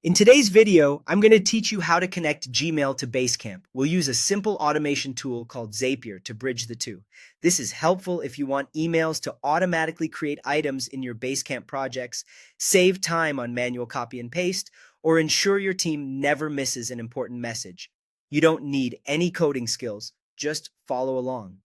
In today's video, I'm going to teach you how to connect Gmail to Basecamp. We'll use a simple automation tool called Zapier to bridge the two. This is helpful if you want emails to automatically create items in your Basecamp projects, save time on manual copy and paste, or ensure your team never misses an important message. You don't need any coding skills, just follow along.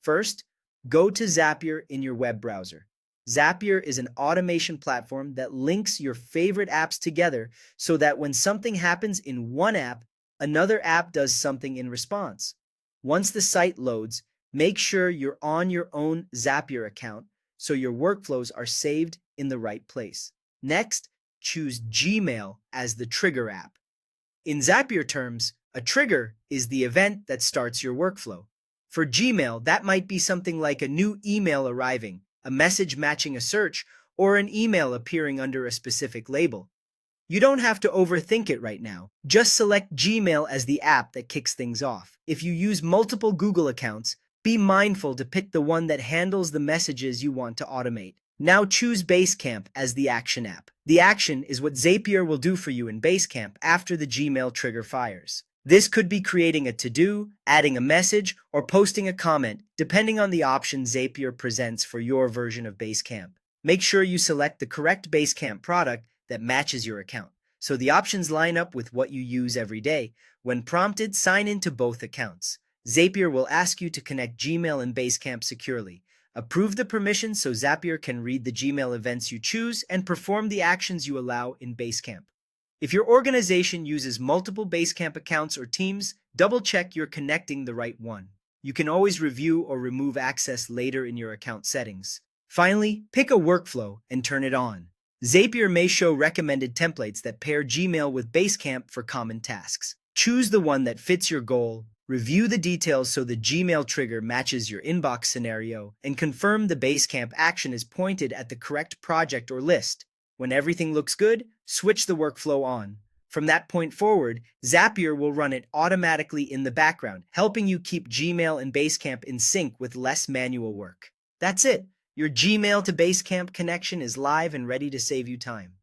First, go to Zapier in your web browser. Zapier is an automation platform that links your favorite apps together so that when something happens in one app, another app does something in response. Once the site loads, make sure you're on your own Zapier account so your workflows are saved in the right place. Next, choose Gmail as the trigger app. In Zapier terms, a trigger is the event that starts your workflow. For Gmail, that might be something like a new email arriving, a message matching a search, or an email appearing under a specific label. You don't have to overthink it right now. Just select Gmail as the app that kicks things off. If you use multiple Google accounts, be mindful to pick the one that handles the messages you want to automate. Now choose Basecamp as the action app. The action is what Zapier will do for you in Basecamp after the Gmail trigger fires. This could be creating a to-do, adding a message, or posting a comment, depending on the option Zapier presents for your version of Basecamp. Make sure you select the correct Basecamp product that matches your account, so the options line up with what you use every day. When prompted, sign into both accounts. Zapier will ask you to connect Gmail and Basecamp securely. Approve the permissions so Zapier can read the Gmail events you choose and perform the actions you allow in Basecamp. If your organization uses multiple Basecamp accounts or teams, double-check you're connecting the right one. You can always review or remove access later in your account settings. Finally, pick a workflow and turn it on. Zapier may show recommended templates that pair Gmail with Basecamp for common tasks. Choose the one that fits your goal, review the details so the Gmail trigger matches your inbox scenario, and confirm the Basecamp action is pointed at the correct project or list. When everything looks good, switch the workflow on. From that point forward, Zapier will run it automatically in the background, helping you keep Gmail and Basecamp in sync with less manual work. That's it. Your Gmail to Basecamp connection is live and ready to save you time.